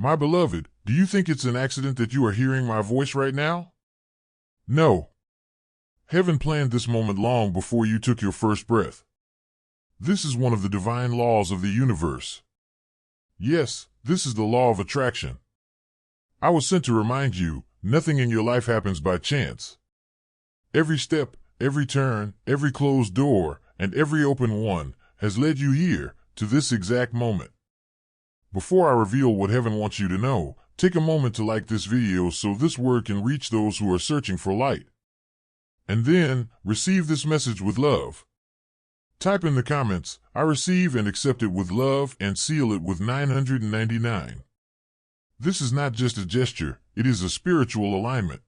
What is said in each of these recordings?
My beloved, do you think it's an accident that you are hearing my voice right now? No. Heaven planned this moment long before you took your first breath. This is one of the divine laws of the universe. Yes, this is the law of attraction. I was sent to remind you, nothing in your life happens by chance. Every step, every turn, every closed door, and every open one has led you here, to this exact moment. Before I reveal what heaven wants you to know, take a moment to like this video so this word can reach those who are searching for light. And then, receive this message with love. Type in the comments, I receive and accept it with love, and seal it with 999. This is not just a gesture, it is a spiritual alignment.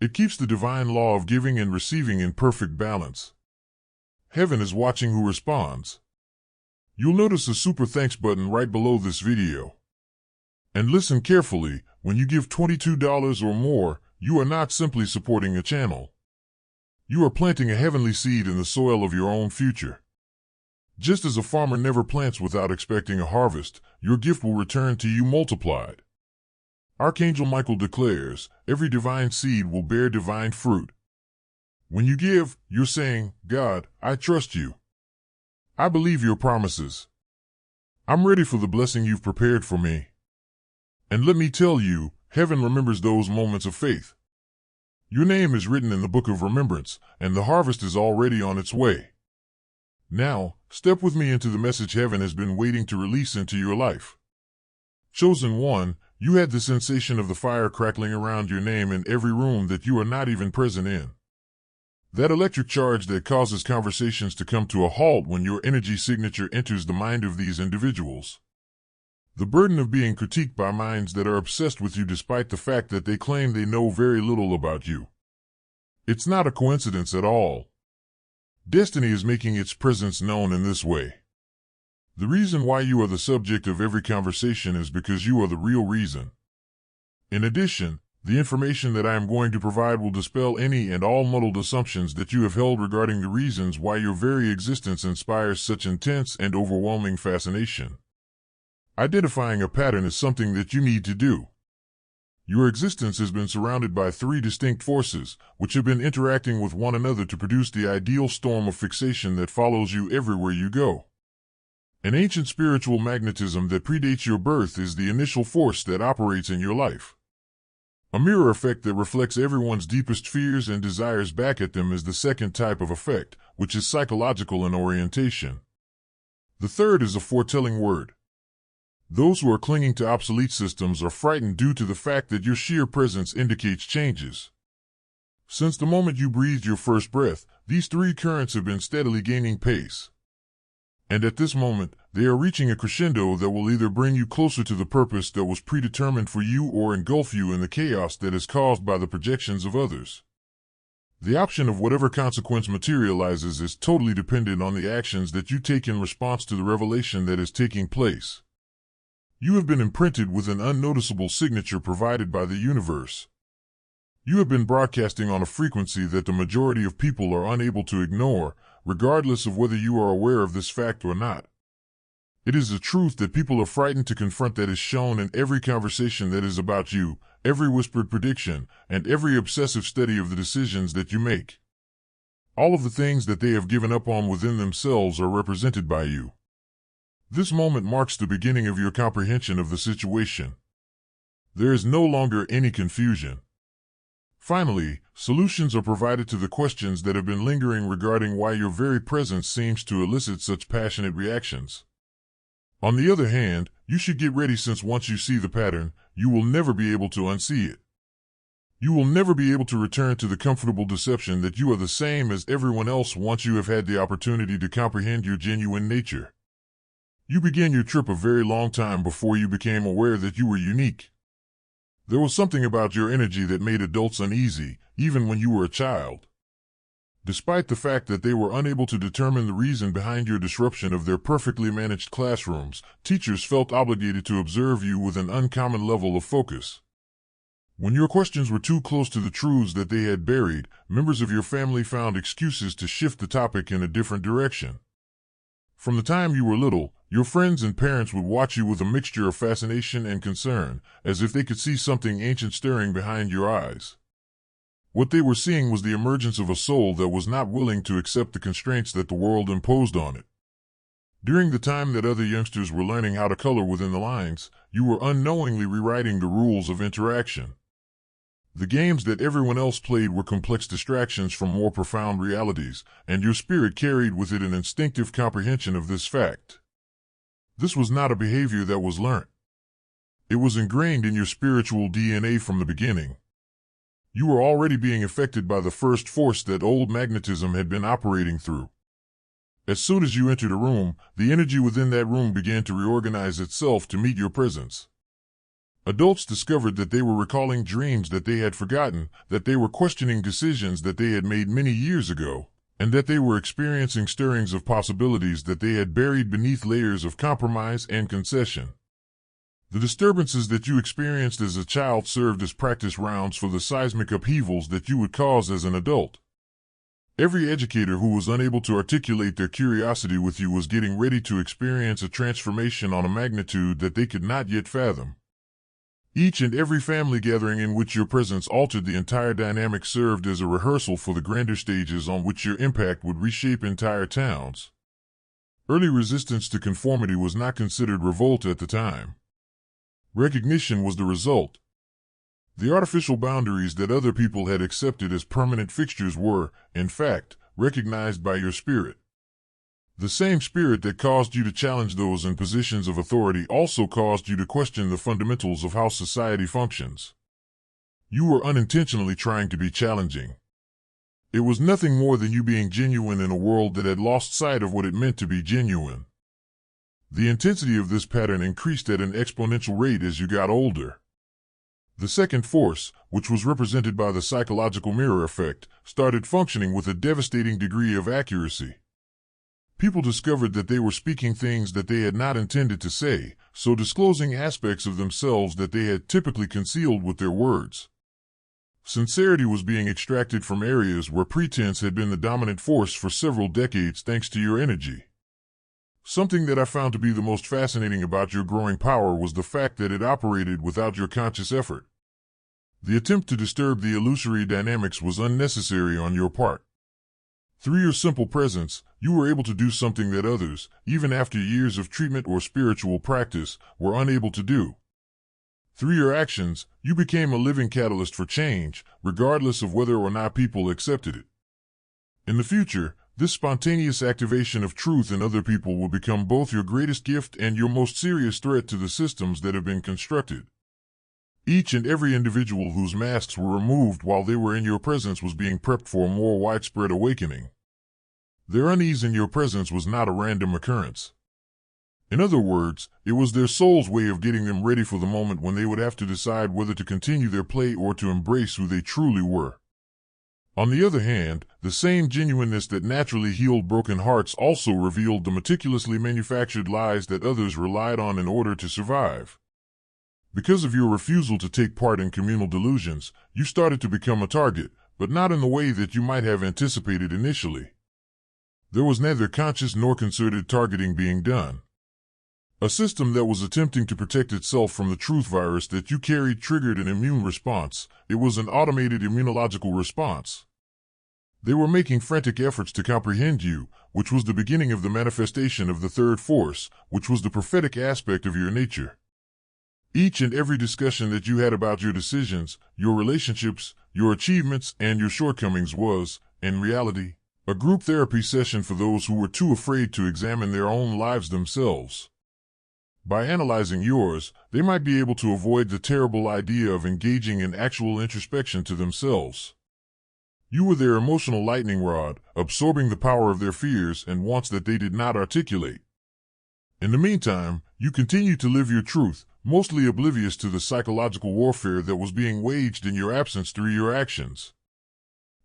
It keeps the divine law of giving and receiving in perfect balance. Heaven is watching who responds. You'll notice a super thanks button right below this video. And listen carefully, when you give $22 or more, you are not simply supporting a channel. You are planting a heavenly seed in the soil of your own future. Just as a farmer never plants without expecting a harvest, your gift will return to you multiplied. Archangel Michael declares, every divine seed will bear divine fruit. When you give, you're saying, God, I trust you. I believe your promises. I'm ready for the blessing you've prepared for me. And let me tell you, heaven remembers those moments of faith. Your name is written in the book of remembrance, and the harvest is already on its way. Now, step with me into the message heaven has been waiting to release into your life. Chosen one, you had the sensation of the fire crackling around your name in every room that you are not even present in. That electric charge that causes conversations to come to a halt when your energy signature enters the mind of these individuals. The burden of being critiqued by minds that are obsessed with you despite the fact that they claim they know very little about you. It's not a coincidence at all. Destiny is making its presence known in this way. The reason why you are the subject of every conversation is because you are the real reason. In addition, the information that I am going to provide will dispel any and all muddled assumptions that you have held regarding the reasons why your very existence inspires such intense and overwhelming fascination. Identifying a pattern is something that you need to do. Your existence has been surrounded by three distinct forces, which have been interacting with one another to produce the ideal storm of fixation that follows you everywhere you go. An ancient spiritual magnetism that predates your birth is the initial force that operates in your life. A mirror effect that reflects everyone's deepest fears and desires back at them is the second type of effect, which is psychological in orientation. The third is a foretelling word. Those who are clinging to obsolete systems are frightened due to the fact that your sheer presence indicates changes. Since the moment you breathed your first breath, these three currents have been steadily gaining pace. And at this moment, they are reaching a crescendo that will either bring you closer to the purpose that was predetermined for you or engulf you in the chaos that is caused by the projections of others. The option of whatever consequence materializes is totally dependent on the actions that you take in response to the revelation that is taking place. You have been imprinted with an unnoticeable signature provided by the universe. You have been broadcasting on a frequency that the majority of people are unable to ignore, regardless of whether you are aware of this fact or not. It is a truth that people are frightened to confront that is shown in every conversation that is about you, every whispered prediction, and every obsessive study of the decisions that you make. All of the things that they have given up on within themselves are represented by you. This moment marks the beginning of your comprehension of the situation. There is no longer any confusion. Finally, solutions are provided to the questions that have been lingering regarding why your very presence seems to elicit such passionate reactions. On the other hand, you should get ready, since once you see the pattern, you will never be able to unsee it. You will never be able to return to the comfortable deception that you are the same as everyone else once you have had the opportunity to comprehend your genuine nature. You began your trip a very long time before you became aware that you were unique. There was something about your energy that made adults uneasy, even when you were a child. Despite the fact that they were unable to determine the reason behind your disruption of their perfectly managed classrooms, teachers felt obligated to observe you with an uncommon level of focus. When your questions were too close to the truths that they had buried, members of your family found excuses to shift the topic in a different direction. From the time you were little, Your friends and parents would watch you with a mixture of fascination and concern, as if they could see something ancient stirring behind your eyes. What they were seeing was the emergence of a soul that was not willing to accept the constraints that the world imposed on it. During the time that other youngsters were learning how to color within the lines, you were unknowingly rewriting the rules of interaction. The games that everyone else played were complex distractions from more profound realities, and your spirit carried with it an instinctive comprehension of this fact. This was not a behavior that was learnt. It was ingrained in your spiritual DNA from the beginning. You were already being affected by the first force that old magnetism had been operating through. As soon as you entered a room, the energy within that room began to reorganize itself to meet your presence. Adults discovered that they were recalling dreams that they had forgotten, that they were questioning decisions that they had made many years ago, and that they were experiencing stirrings of possibilities that they had buried beneath layers of compromise and concession. The disturbances that you experienced as a child served as practice rounds for the seismic upheavals that you would cause as an adult. Every educator who was unable to articulate their curiosity with you was getting ready to experience a transformation on a magnitude that they could not yet fathom. Each and every family gathering in which your presence altered the entire dynamic served as a rehearsal for the grander stages on which your impact would reshape entire towns. Early resistance to conformity was not considered revolt at the time. Recognition was the result. The artificial boundaries that other people had accepted as permanent fixtures were, in fact, recognized by your spirit. The same spirit that caused you to challenge those in positions of authority also caused you to question the fundamentals of how society functions. You were unintentionally trying to be challenging. It was nothing more than you being genuine in a world that had lost sight of what it meant to be genuine. The intensity of this pattern increased at an exponential rate as you got older. The second force, which was represented by the psychological mirror effect, started functioning with a devastating degree of accuracy. People discovered that they were speaking things that they had not intended to say, so disclosing aspects of themselves that they had typically concealed with their words. Sincerity was being extracted from areas where pretense had been the dominant force for several decades thanks to your energy. Something that I found to be the most fascinating about your growing power was the fact that it operated without your conscious effort. The attempt to disturb the illusory dynamics was unnecessary on your part. Through your simple presence, you were able to do something that others, even after years of treatment or spiritual practice, were unable to do. Through your actions, you became a living catalyst for change, regardless of whether or not people accepted it. In the future, this spontaneous activation of truth in other people will become both your greatest gift and your most serious threat to the systems that have been constructed. Each and every individual whose masks were removed while they were in your presence was being prepped for a more widespread awakening. Their unease in your presence was not a random occurrence. In other words, it was their soul's way of getting them ready for the moment when they would have to decide whether to continue their play or to embrace who they truly were. On the other hand, the same genuineness that naturally healed broken hearts also revealed the meticulously manufactured lies that others relied on in order to survive. Because of your refusal to take part in communal delusions, you started to become a target, but not in the way that you might have anticipated initially. There was neither conscious nor concerted targeting being done. A system that was attempting to protect itself from the truth virus that you carried triggered an immune response. It was an automated immunological response. They were making frantic efforts to comprehend you, which was the beginning of the manifestation of the third force, which was the prophetic aspect of your nature. Each and every discussion that you had about your decisions, your relationships, your achievements, and your shortcomings was, in reality, a group therapy session for those who were too afraid to examine their own lives themselves. By analyzing yours, they might be able to avoid the terrible idea of engaging in actual introspection to themselves. You were their emotional lightning rod, absorbing the power of their fears and wants that they did not articulate. In the meantime, you continued to live your truth, mostly oblivious to the psychological warfare that was being waged in your absence through your actions.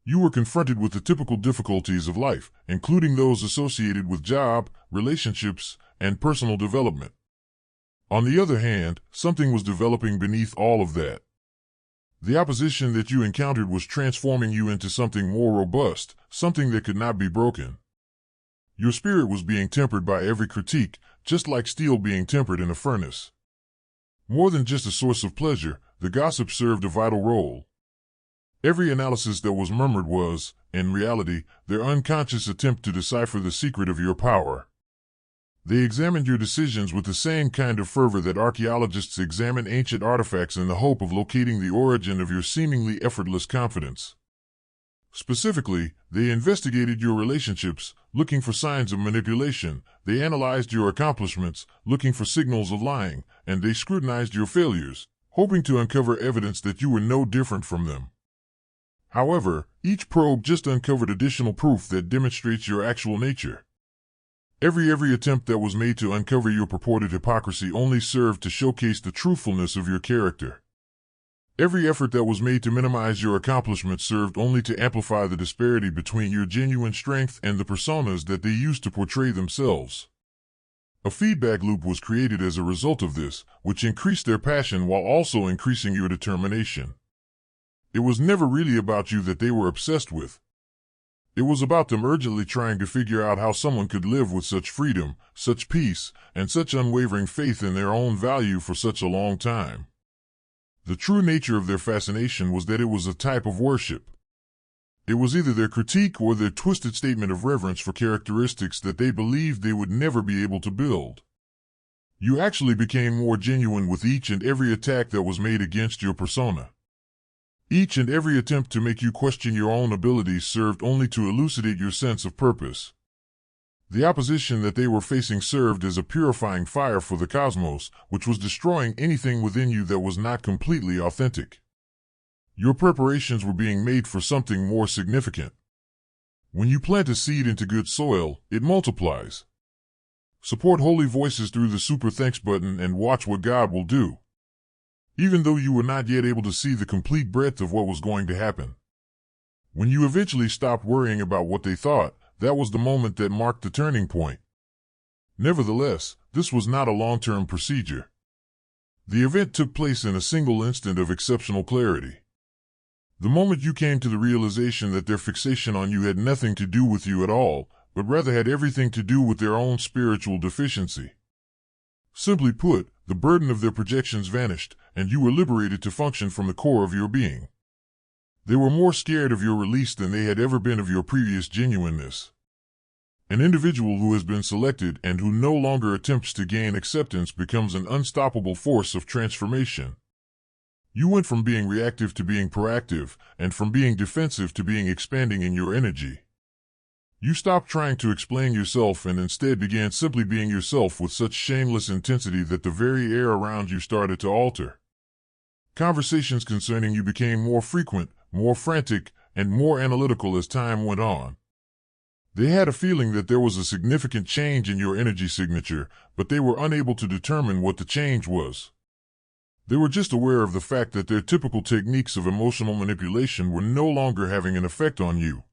You were confronted with the typical difficulties of life, including those associated with job, relationships, and personal development. On the other hand, something was developing beneath all of that. The opposition that you encountered was transforming you into something more robust, something that could not be broken. Your spirit was being tempered by every critique, just like steel being tempered in a furnace. More than just a source of pleasure, the gossip served a vital role. Every analysis that was murmured was, in reality, their unconscious attempt to decipher the secret of your power. They examined your decisions with the same kind of fervor that archaeologists examine ancient artifacts in the hope of locating the origin of your seemingly effortless confidence. Specifically, they investigated your relationships, looking for signs of manipulation, they analyzed your accomplishments, looking for signals of lying, and they scrutinized your failures, hoping to uncover evidence that you were no different from them. However, each probe just uncovered additional proof that demonstrates your actual nature. Every attempt that was made to uncover your purported hypocrisy only served to showcase the truthfulness of your character. Every effort that was made to minimize your accomplishments served only to amplify the disparity between your genuine strength and the personas that they used to portray themselves. A feedback loop was created as a result of this, which increased their passion while also increasing your determination. It was never really about you that they were obsessed with. It was about them urgently trying to figure out how someone could live with such freedom, such peace, and such unwavering faith in their own value for such a long time. The true nature of their fascination was that it was a type of worship. It was either their critique or their twisted statement of reverence for characteristics that they believed they would never be able to build. You actually became more genuine with each and every attack that was made against your persona. Each and every attempt to make you question your own abilities served only to elucidate your sense of purpose. The opposition that they were facing served as a purifying fire for the cosmos, which was destroying anything within you that was not completely authentic. Your preparations were being made for something more significant. When you plant a seed into good soil, it multiplies. Support holy voices through the super thanks button and watch what God will do. Even though you were not yet able to see the complete breadth of what was going to happen. When you eventually stopped worrying about what they thought, that was the moment that marked the turning point. Nevertheless, this was not a long-term procedure. The event took place in a single instant of exceptional clarity. The moment you came to the realization that their fixation on you had nothing to do with you at all, but rather had everything to do with their own spiritual deficiency. Simply put, the burden of their projections vanished, and you were liberated to function from the core of your being. They were more scared of your release than they had ever been of your previous genuineness. An individual who has been selected and who no longer attempts to gain acceptance becomes an unstoppable force of transformation. You went from being reactive to being proactive, and from being defensive to being expanding in your energy. You stopped trying to explain yourself and instead began simply being yourself with such shameless intensity that the very air around you started to alter. Conversations concerning you became more frequent, more frantic, and more analytical as time went on. They had a feeling that there was a significant change in your energy signature, but they were unable to determine what the change was. They were just aware of the fact that their typical techniques of emotional manipulation were no longer having an effect on you.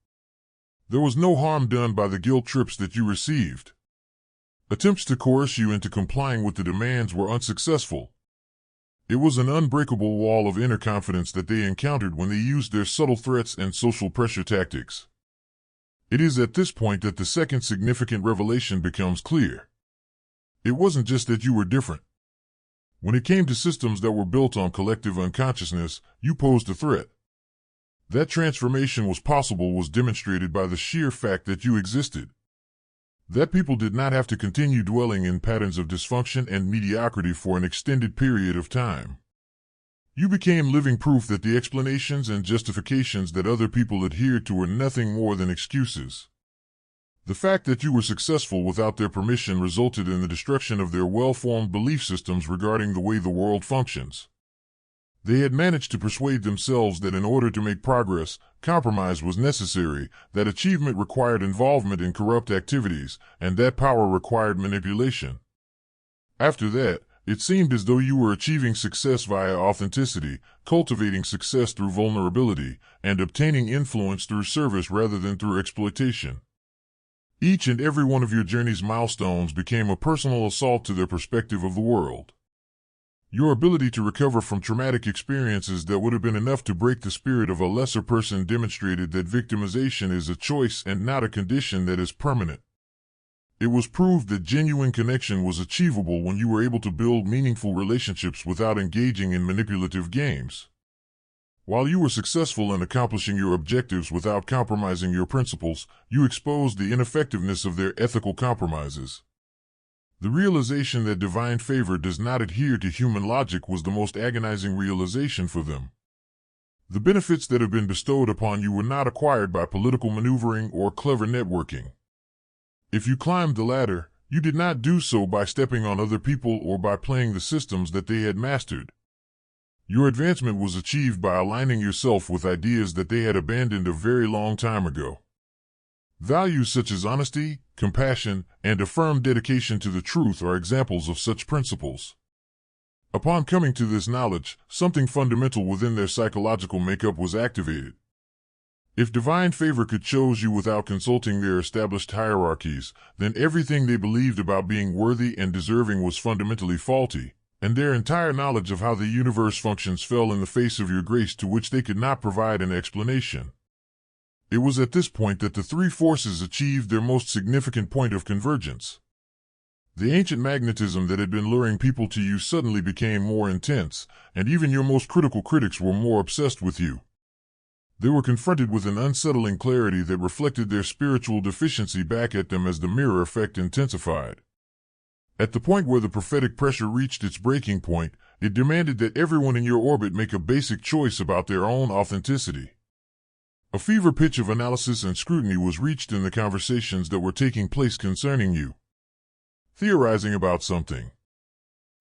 There was no harm done by the guilt trips that you received. Attempts to coerce you into complying with the demands were unsuccessful. It was an unbreakable wall of inner confidence that they encountered when they used their subtle threats and social pressure tactics. It is at this point that the second significant revelation becomes clear. It wasn't just that you were different. When it came to systems that were built on collective unconsciousness, you posed a threat. That transformation was possible was demonstrated by the sheer fact that you existed. That people did not have to continue dwelling in patterns of dysfunction and mediocrity for an extended period of time. You became living proof that the explanations and justifications that other people adhered to were nothing more than excuses. The fact that you were successful without their permission resulted in the destruction of their well-formed belief systems regarding the way the world functions. They had managed to persuade themselves that in order to make progress, compromise was necessary, that achievement required involvement in corrupt activities, and that power required manipulation. After that, it seemed as though you were achieving success via authenticity, cultivating success through vulnerability, and obtaining influence through service rather than through exploitation. Each and every one of your journey's milestones became a personal assault to their perspective of the world. Your ability to recover from traumatic experiences that would have been enough to break the spirit of a lesser person demonstrated that victimization is a choice and not a condition that is permanent. It was proved that genuine connection was achievable when you were able to build meaningful relationships without engaging in manipulative games. While you were successful in accomplishing your objectives without compromising your principles, you exposed the ineffectiveness of their ethical compromises. The realization that divine favor does not adhere to human logic was the most agonizing realization for them. The benefits that have been bestowed upon you were not acquired by political maneuvering or clever networking. If you climbed the ladder, you did not do so by stepping on other people or by playing the systems that they had mastered. Your advancement was achieved by aligning yourself with ideas that they had abandoned a very long time ago. Values such as honesty, compassion, and a firm dedication to the truth are examples of such principles. Upon coming to this knowledge, something fundamental within their psychological makeup was activated. If divine favor could choose you without consulting their established hierarchies, then everything they believed about being worthy and deserving was fundamentally faulty, and their entire knowledge of how the universe functions fell in the face of your grace, to which they could not provide an explanation. It was at this point that the three forces achieved their most significant point of convergence. The ancient magnetism that had been luring people to you suddenly became more intense, and even your most critical critics were more obsessed with you. They were confronted with an unsettling clarity that reflected their spiritual deficiency back at them as the mirror effect intensified. At the point where the prophetic pressure reached its breaking point, it demanded that everyone in your orbit make a basic choice about their own authenticity. A fever pitch of analysis and scrutiny was reached in the conversations that were taking place concerning you. Theorizing about something.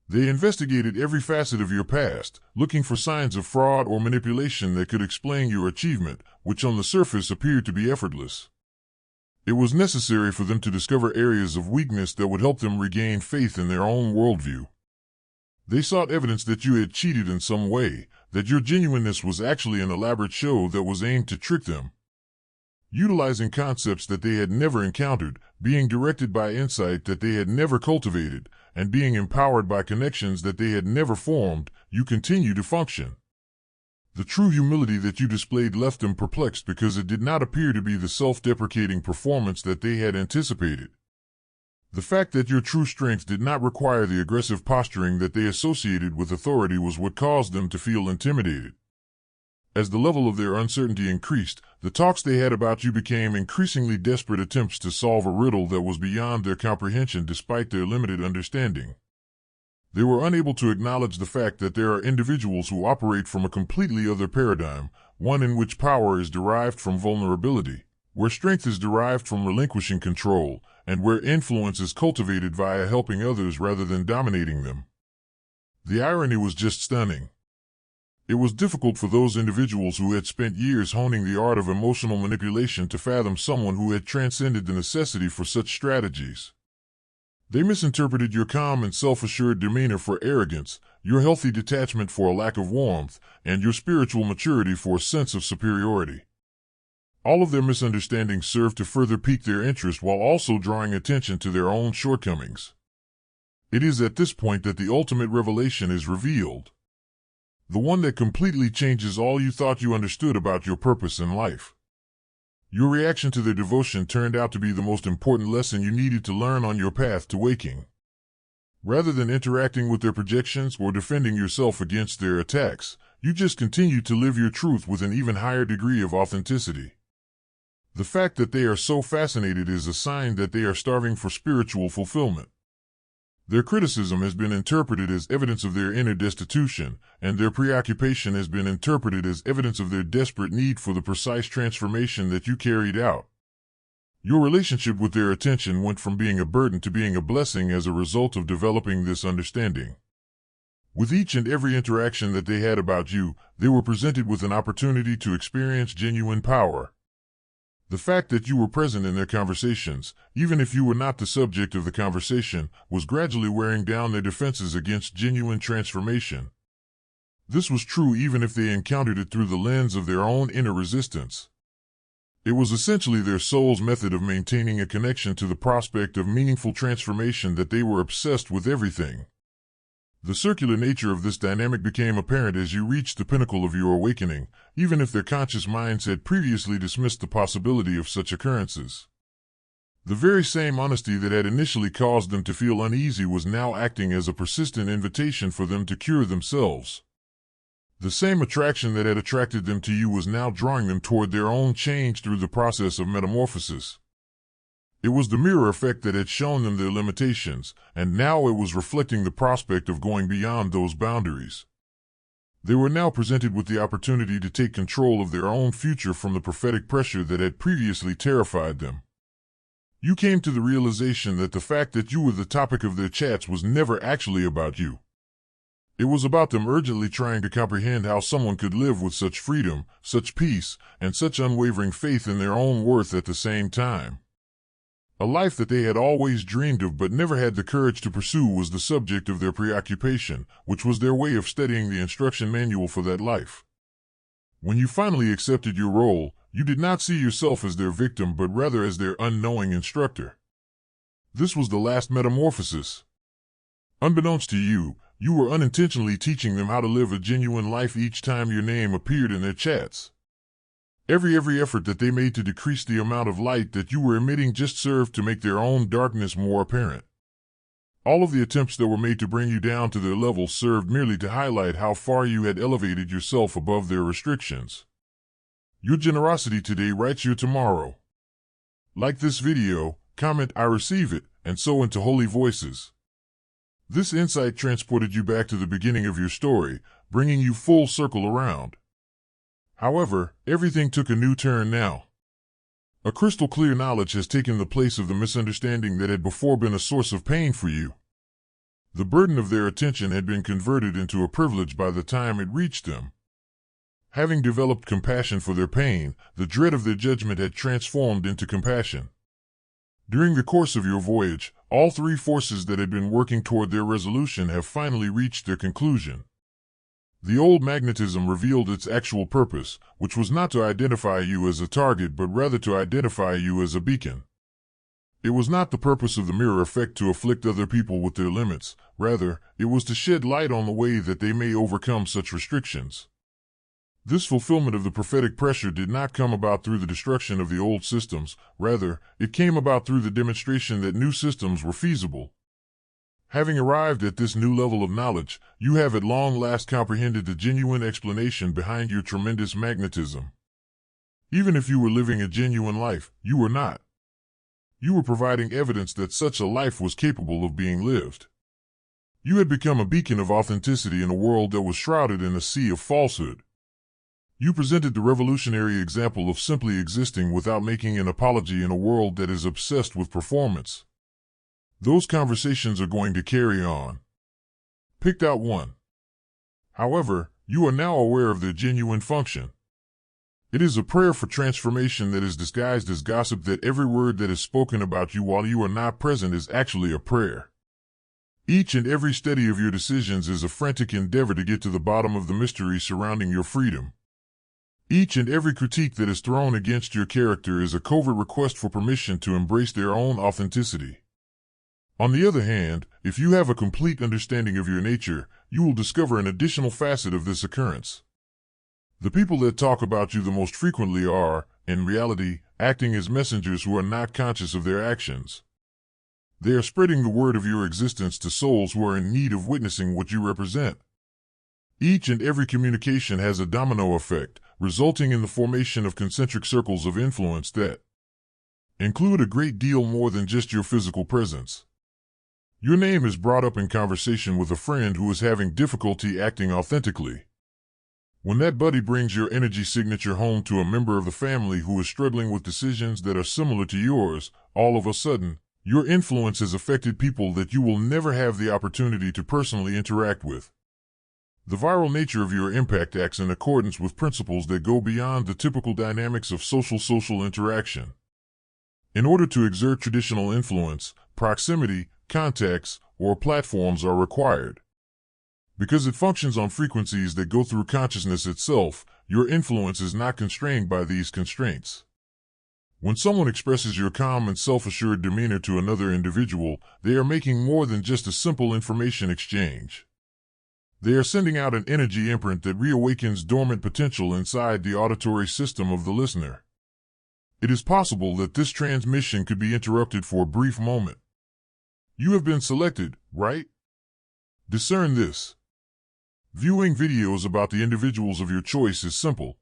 They investigated every facet of your past, looking for signs of fraud or manipulation that could explain your achievement, which on the surface appeared to be effortless. It was necessary for them to discover areas of weakness that would help them regain faith in their own worldview. They sought evidence that you had cheated in some way, that your genuineness was actually an elaborate show that was aimed to trick them. Utilizing concepts that they had never encountered, being directed by insight that they had never cultivated, and being empowered by connections that they had never formed, you continue to function. The true humility that you displayed left them perplexed because it did not appear to be the self-deprecating performance that they had anticipated. The fact that your true strength did not require the aggressive posturing that they associated with authority was what caused them to feel intimidated. As the level of their uncertainty increased, the talks they had about you became increasingly desperate attempts to solve a riddle that was beyond their comprehension despite their limited understanding. They were unable to acknowledge the fact that there are individuals who operate from a completely other paradigm, one in which power is derived from vulnerability, where strength is derived from relinquishing control, and where influence is cultivated via helping others rather than dominating them. The irony was just stunning. It was difficult for those individuals who had spent years honing the art of emotional manipulation to fathom someone who had transcended the necessity for such strategies. They misinterpreted your calm and self-assured demeanor for arrogance, your healthy detachment for a lack of warmth, and your spiritual maturity for a sense of superiority. All of their misunderstandings served to further pique their interest while also drawing attention to their own shortcomings. It is at this point that the ultimate revelation is revealed. The one that completely changes all you thought you understood about your purpose in life. Your reaction to their devotion turned out to be the most important lesson you needed to learn on your path to waking. Rather than interacting with their projections or defending yourself against their attacks, you just continued to live your truth with an even higher degree of authenticity. The fact that they are so fascinated is a sign that they are starving for spiritual fulfillment. Their criticism has been interpreted as evidence of their inner destitution, and their preoccupation has been interpreted as evidence of their desperate need for the precise transformation that you carried out. Your relationship with their attention went from being a burden to being a blessing as a result of developing this understanding. With each and every interaction that they had about you, they were presented with an opportunity to experience genuine power. The fact that you were present in their conversations, even if you were not the subject of the conversation, was gradually wearing down their defenses against genuine transformation. This was true even if they encountered it through the lens of their own inner resistance. It was essentially their soul's method of maintaining a connection to the prospect of meaningful transformation that they were obsessed with everything. The circular nature of this dynamic became apparent as you reached the pinnacle of your awakening, even if their conscious minds had previously dismissed the possibility of such occurrences. The very same honesty that had initially caused them to feel uneasy was now acting as a persistent invitation for them to cure themselves. The same attraction that had attracted them to you was now drawing them toward their own change through the process of metamorphosis. It was the mirror effect that had shown them their limitations, and now it was reflecting the prospect of going beyond those boundaries. They were now presented with the opportunity to take control of their own future from the prophetic pressure that had previously terrified them. You came to the realization that the fact that you were the topic of their chats was never actually about you. It was about them urgently trying to comprehend how someone could live with such freedom, such peace, and such unwavering faith in their own worth at the same time. A life that they had always dreamed of but never had the courage to pursue was the subject of their preoccupation, which was their way of studying the instruction manual for that life. When you finally accepted your role, you did not see yourself as their victim but rather as their unknowing instructor. This was the last metamorphosis. Unbeknownst to you, you were unintentionally teaching them how to live a genuine life each time your name appeared in their chats. Every effort that they made to decrease the amount of light that you were emitting just served to make their own darkness more apparent. All of the attempts that were made to bring you down to their level served merely to highlight how far you had elevated yourself above their restrictions. Your generosity today writes your tomorrow. Like this video, comment "I receive it," and sow into holy voices. This insight transported you back to the beginning of your story, bringing you full circle around. However, everything took a new turn now. A crystal clear knowledge has taken the place of the misunderstanding that had before been a source of pain for you. The burden of their attention had been converted into a privilege by the time it reached them. Having developed compassion for their pain, the dread of their judgment had transformed into compassion. During the course of your voyage, all three forces that had been working toward their resolution have finally reached their conclusion. The old magnetism revealed its actual purpose, which was not to identify you as a target but rather to identify you as a beacon. It was not the purpose of the mirror effect to afflict other people with their limits, rather, it was to shed light on the way that they may overcome such restrictions. This fulfillment of the prophetic pressure did not come about through the destruction of the old systems, rather, it came about through the demonstration that new systems were feasible. Having arrived at this new level of knowledge, you have at long last comprehended the genuine explanation behind your tremendous magnetism. Even if you were living a genuine life, you were not. You were providing evidence that such a life was capable of being lived. You had become a beacon of authenticity in a world that was shrouded in a sea of falsehood. You presented the revolutionary example of simply existing without making an apology in a world that is obsessed with performance. Those conversations are going to carry on. Picked out one. However, you are now aware of their genuine function. It is a prayer for transformation that is disguised as gossip, that every word that is spoken about you while you are not present is actually a prayer. Each and every study of your decisions is a frantic endeavor to get to the bottom of the mystery surrounding your freedom. Each and every critique that is thrown against your character is a covert request for permission to embrace their own authenticity. On the other hand, if you have a complete understanding of your nature, you will discover an additional facet of this occurrence. The people that talk about you the most frequently are, in reality, acting as messengers who are not conscious of their actions. They are spreading the word of your existence to souls who are in need of witnessing what you represent. Each and every communication has a domino effect, resulting in the formation of concentric circles of influence that include a great deal more than just your physical presence. Your name is brought up in conversation with a friend who is having difficulty acting authentically. When that buddy brings your energy signature home to a member of the family who is struggling with decisions that are similar to yours, all of a sudden, your influence has affected people that you will never have the opportunity to personally interact with. The viral nature of your impact acts in accordance with principles that go beyond the typical dynamics of social interaction. In order to exert traditional influence, proximity, contacts, or platforms are required. Because it functions on frequencies that go through consciousness itself, your influence is not constrained by these constraints. When someone expresses your calm and self-assured demeanor to another individual, they are making more than just a simple information exchange. They are sending out an energy imprint that reawakens dormant potential inside the auditory system of the listener. It is possible that this transmission could be interrupted for a brief moment. You have been selected, right? Discern this. Viewing videos about the individuals of your choice is simple.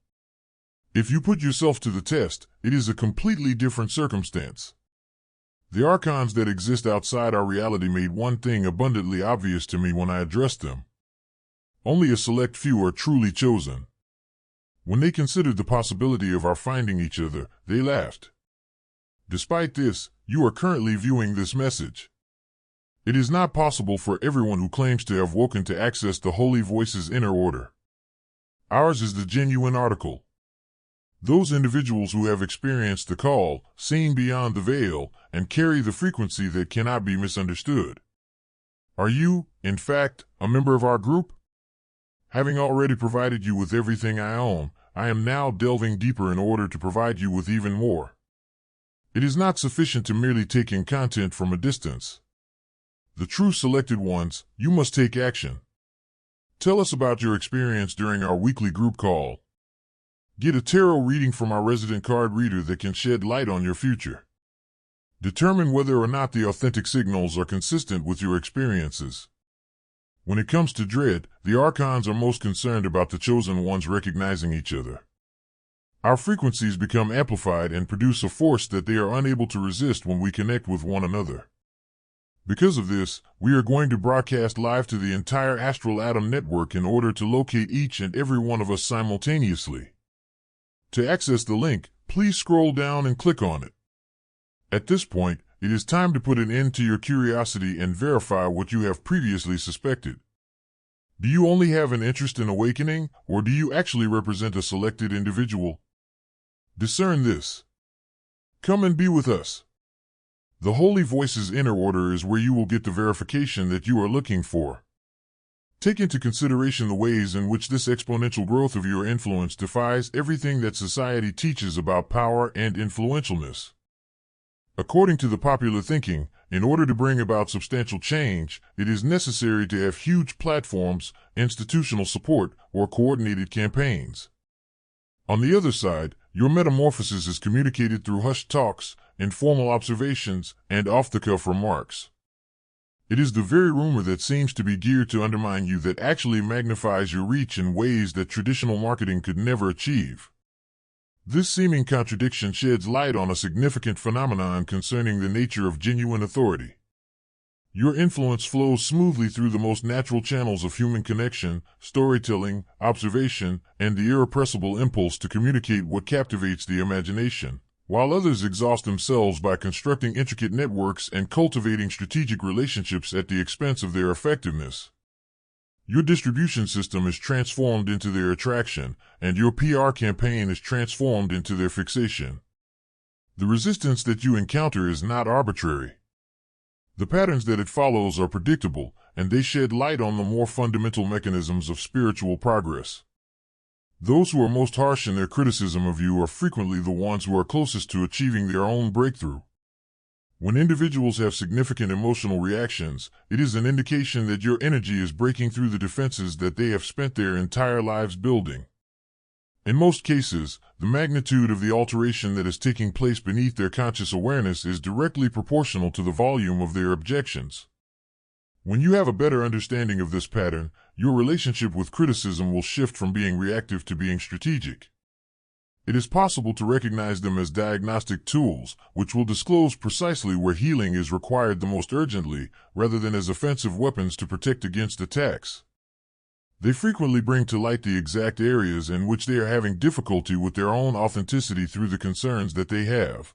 If you put yourself to the test, it is a completely different circumstance. The archons that exist outside our reality made one thing abundantly obvious to me when I addressed them. Only a select few are truly chosen. When they considered the possibility of our finding each other, they laughed. Despite this, you are currently viewing this message. It is not possible for everyone who claims to have woken to access the Holy Voice's inner order. Ours is the genuine article. Those individuals who have experienced the call, seen beyond the veil, and carry the frequency that cannot be misunderstood. Are you, in fact, a member of our group? Having already provided you with everything I own, I am now delving deeper in order to provide you with even more. It is not sufficient to merely take in content from a distance. The true selected ones, you must take action. Tell us about your experience during our weekly group call. Get a tarot reading from our resident card reader that can shed light on your future. Determine whether or not the authentic signals are consistent with your experiences. When it comes to dread, the archons are most concerned about the chosen ones recognizing each other. Our frequencies become amplified and produce a force that they are unable to resist when we connect with one another. Because of this, we are going to broadcast live to the entire astral atom network in order to locate each and every one of us simultaneously. To access the link, please scroll down and click on it. At this point, it is time to put an end to your curiosity and verify what you have previously suspected. Do you only have an interest in awakening, or do you actually represent a selected individual? Discern this. Come and be with us. The Holy Voice's inner order is where you will get the verification that you are looking for. Take into consideration the ways in which this exponential growth of your influence defies everything that society teaches about power and influentialness. According to the popular thinking, in order to bring about substantial change, it is necessary to have huge platforms, institutional support, or coordinated campaigns. On the other side, your metamorphosis is communicated through hushed talks, informal observations, and off-the-cuff remarks. It is the very rumor that seems to be geared to undermine you that actually magnifies your reach in ways that traditional marketing could never achieve. This seeming contradiction sheds light on a significant phenomenon concerning the nature of genuine authority. Your influence flows smoothly through the most natural channels of human connection, storytelling, observation, and the irrepressible impulse to communicate what captivates the imagination, while others exhaust themselves by constructing intricate networks and cultivating strategic relationships at the expense of their effectiveness. Your distribution system is transformed into their attraction, and your PR campaign is transformed into their fixation. The resistance that you encounter is not arbitrary. The patterns that it follows are predictable, and they shed light on the more fundamental mechanisms of spiritual progress. Those who are most harsh in their criticism of you are frequently the ones who are closest to achieving their own breakthrough. When individuals have significant emotional reactions, it is an indication that your energy is breaking through the defenses that they have spent their entire lives building. In most cases, the magnitude of the alteration that is taking place beneath their conscious awareness is directly proportional to the volume of their objections. When you have a better understanding of this pattern, your relationship with criticism will shift from being reactive to being strategic. It is possible to recognize them as diagnostic tools, which will disclose precisely where healing is required the most urgently, rather than as offensive weapons to protect against attacks. They frequently bring to light the exact areas in which they are having difficulty with their own authenticity through the concerns that they have.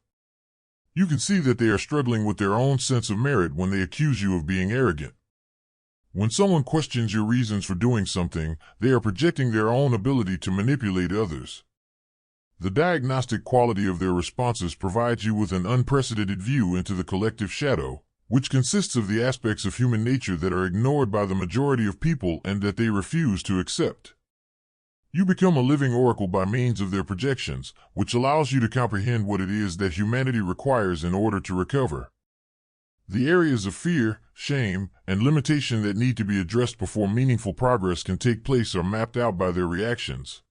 You can see that they are struggling with their own sense of merit when they accuse you of being arrogant. When someone questions your reasons for doing something, they are projecting their own ability to manipulate others. The diagnostic quality of their responses provides you with an unprecedented view into the collective shadow, which consists of the aspects of human nature that are ignored by the majority of people and that they refuse to accept. You become a living oracle by means of their projections, which allows you to comprehend what it is that humanity requires in order to recover. The areas of fear, shame, and limitation that need to be addressed before meaningful progress can take place are mapped out by their reactions.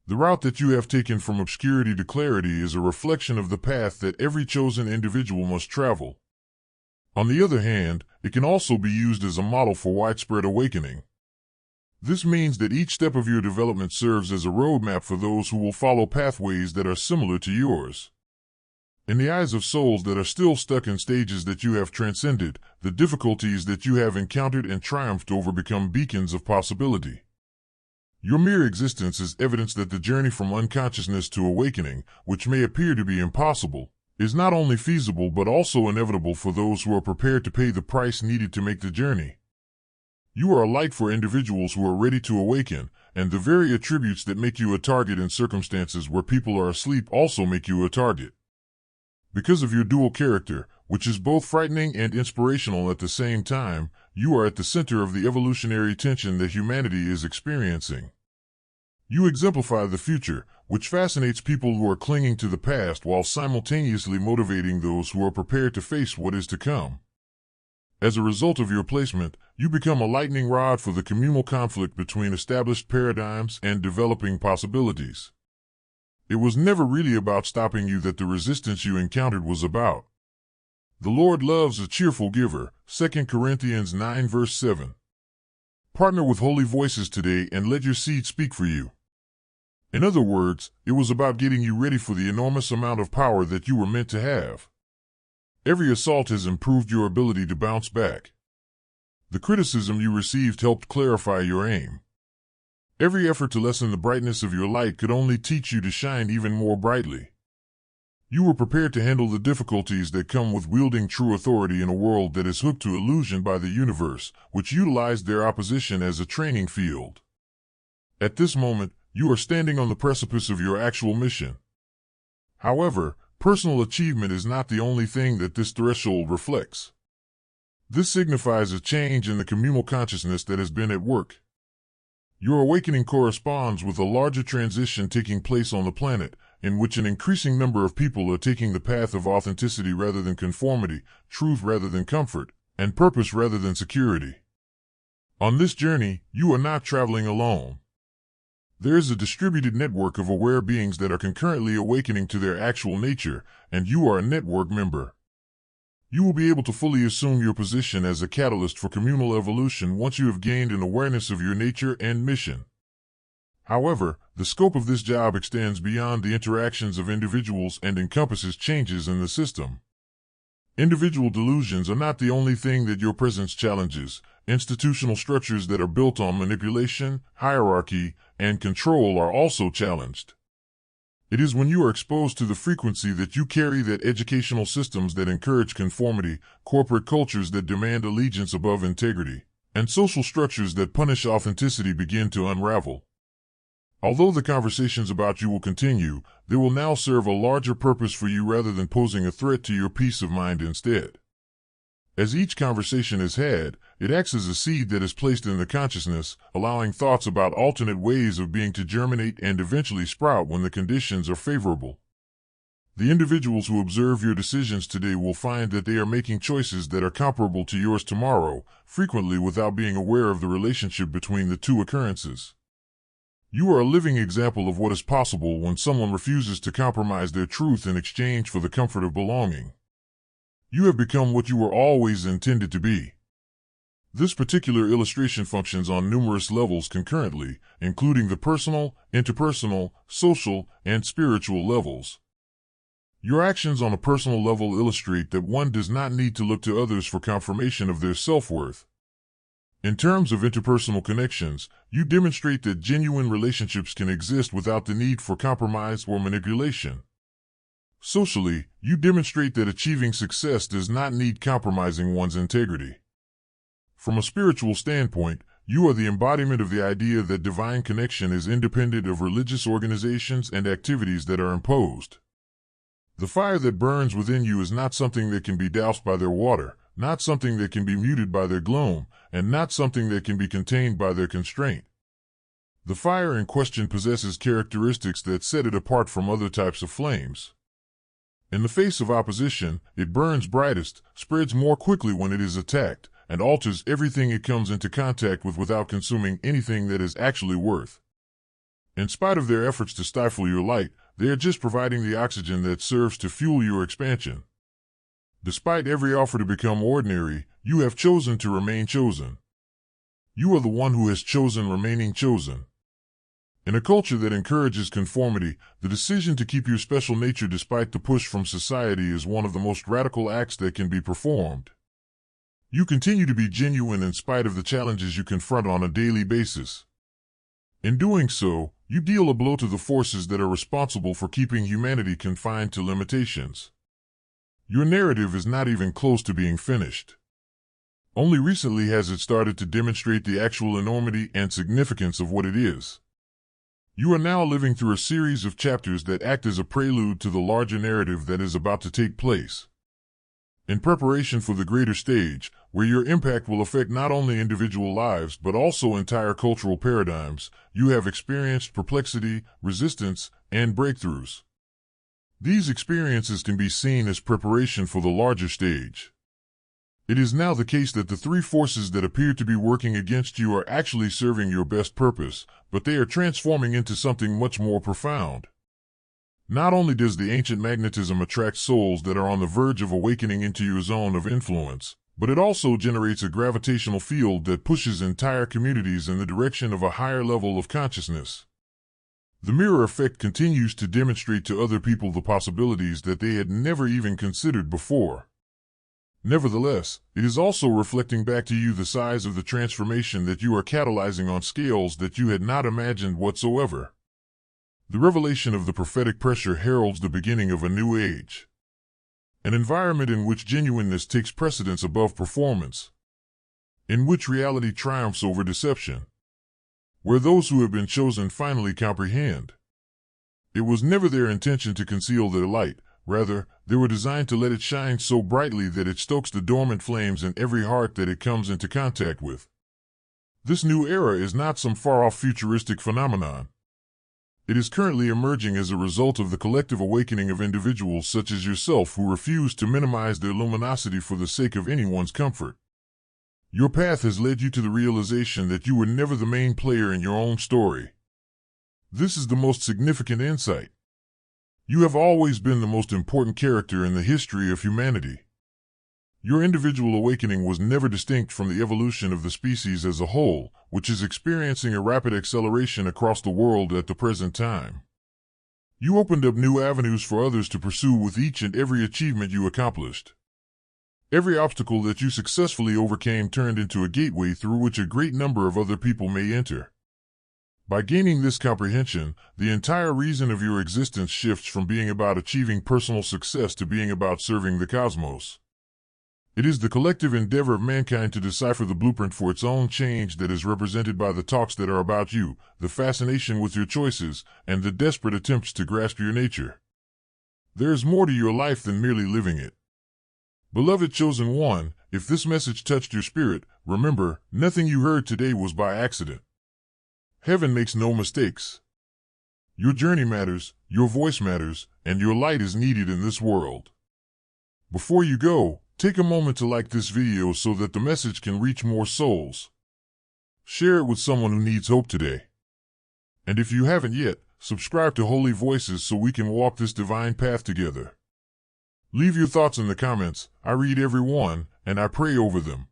The route that you have taken from obscurity to clarity is a reflection of the path that every chosen individual must travel. On the other hand, it can also be used as a model for widespread awakening. This means that each step of your development serves as a roadmap for those who will follow pathways that are similar to yours. In the eyes of souls that are still stuck in stages that you have transcended, the difficulties that you have encountered and triumphed over become beacons of possibility. Your mere existence is evidence that the journey from unconsciousness to awakening, which may appear to be impossible, is not only feasible but also inevitable for those who are prepared to pay the price needed to make the journey. You are a light for individuals who are ready to awaken, and the very attributes that make you a target in circumstances where people are asleep also make you a target. Because of your dual character, which is both frightening and inspirational at the same time, you are at the center of the evolutionary tension that humanity is experiencing. You exemplify the future, which fascinates people who are clinging to the past while simultaneously motivating those who are prepared to face what is to come. As a result of your placement, you become a lightning rod for the communal conflict between established paradigms and developing possibilities. It was never really about stopping you that the resistance you encountered was about. The Lord loves a cheerful giver, 2 Corinthians 9 verse 7. Partner with holy voices today and let your seed speak for you. In other words, it was about getting you ready for the enormous amount of power that you were meant to have. Every assault has improved your ability to bounce back. The criticism you received helped clarify your aim. Every effort to lessen the brightness of your light could only teach you to shine even more brightly. You were prepared to handle the difficulties that come with wielding true authority in a world that is hooked to illusion by the universe, which utilized their opposition as a training field. At this moment, you are standing on the precipice of your actual mission. However, personal achievement is not the only thing that this threshold reflects. This signifies a change in the communal consciousness that has been at work. Your awakening corresponds with a larger transition taking place on the planet, in which an increasing number of people are taking the path of authenticity rather than conformity, truth rather than comfort, and purpose rather than security. On this journey, you are not traveling alone. There is a distributed network of aware beings that are concurrently awakening to their actual nature, and you are a network member. You will be able to fully assume your position as a catalyst for communal evolution once you have gained an awareness of your nature and mission. However, the scope of this job extends beyond the interactions of individuals and encompasses changes in the system. Individual delusions are not the only thing that your presence challenges. Institutional structures that are built on manipulation, hierarchy, and control are also challenged. It is when you are exposed to the frequency that you carry that educational systems that encourage conformity, corporate cultures that demand allegiance above integrity, and social structures that punish authenticity begin to unravel. Although the conversations about you will continue, they will now serve a larger purpose for you rather than posing a threat to your peace of mind instead. As each conversation is had, it acts as a seed that is placed in the consciousness, allowing thoughts about alternate ways of being to germinate and eventually sprout when the conditions are favorable. The individuals who observe your decisions today will find that they are making choices that are comparable to yours tomorrow, frequently without being aware of the relationship between the two occurrences. You are a living example of what is possible when someone refuses to compromise their truth in exchange for the comfort of belonging. You have become what you were always intended to be. This particular illustration functions on numerous levels concurrently, including the personal, interpersonal, social, and spiritual levels. Your actions on a personal level illustrate that one does not need to look to others for confirmation of their self-worth. In terms of interpersonal connections, you demonstrate that genuine relationships can exist without the need for compromise or manipulation. Socially, you demonstrate that achieving success does not need compromising one's integrity. From a spiritual standpoint, you are the embodiment of the idea that divine connection is independent of religious organizations and activities that are imposed. The fire that burns within you is not something that can be doused by their water, not something that can be muted by their gloom, and not something that can be contained by their constraint. The fire in question possesses characteristics that set it apart from other types of flames. In the face of opposition, it burns brightest, spreads more quickly when it is attacked, and alters everything it comes into contact with without consuming anything that is actually worth. In spite of their efforts to stifle your light, they are just providing the oxygen that serves to fuel your expansion. Despite every offer to become ordinary, you have chosen to remain chosen. You are the one who has chosen remaining chosen. In a culture that encourages conformity, the decision to keep your special nature despite the push from society is one of the most radical acts that can be performed. You continue to be genuine in spite of the challenges you confront on a daily basis. In doing so, you deal a blow to the forces that are responsible for keeping humanity confined to limitations. Your narrative is not even close to being finished. Only recently has it started to demonstrate the actual enormity and significance of what it is. You are now living through a series of chapters that act as a prelude to the larger narrative that is about to take place. In preparation for the greater stage, where your impact will affect not only individual lives but also entire cultural paradigms, you have experienced perplexity, resistance, and breakthroughs. These experiences can be seen as preparation for the larger stage. It is now the case that the three forces that appear to be working against you are actually serving your best purpose, but they are transforming into something much more profound. Not only does the ancient magnetism attract souls that are on the verge of awakening into your zone of influence, but it also generates a gravitational field that pushes entire communities in the direction of a higher level of consciousness. The mirror effect continues to demonstrate to other people the possibilities that they had never even considered before. Nevertheless, it is also reflecting back to you the size of the transformation that you are catalyzing on scales that you had not imagined whatsoever. The revelation of the prophetic pressure heralds the beginning of a new age. An environment in which genuineness takes precedence above performance. In which reality triumphs over deception. Where those who have been chosen finally comprehend. It was never their intention to conceal their light. Rather, they were designed to let it shine so brightly that it stokes the dormant flames in every heart that it comes into contact with. This new era is not some far-off futuristic phenomenon. It is currently emerging as a result of the collective awakening of individuals such as yourself who refuse to minimize their luminosity for the sake of anyone's comfort. Your path has led you to the realization that you were never the main player in your own story. This is the most significant insight. You have always been the most important character in the history of humanity. Your individual awakening was never distinct from the evolution of the species as a whole, which is experiencing a rapid acceleration across the world at the present time. You opened up new avenues for others to pursue with each and every achievement you accomplished. Every obstacle that you successfully overcame turned into a gateway through which a great number of other people may enter. By gaining this comprehension, the entire reason of your existence shifts from being about achieving personal success to being about serving the cosmos. It is the collective endeavor of mankind to decipher the blueprint for its own change that is represented by the talks that are about you, the fascination with your choices, and the desperate attempts to grasp your nature. There is more to your life than merely living it. Beloved chosen one, if this message touched your spirit, remember, nothing you heard today was by accident. Heaven makes no mistakes. Your journey matters, your voice matters, and your light is needed in this world. Before you go, take a moment to like this video so that the message can reach more souls. Share it with someone who needs hope today. And if you haven't yet, subscribe to Holy Voices so we can walk this divine path together. Leave your thoughts in the comments. I read every one, and I pray over them.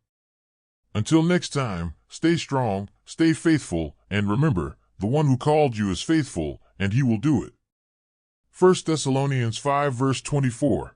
Until next time, stay strong, stay faithful, and remember, the one who called you is faithful, and he will do it. 1 Thessalonians 5 verse 24.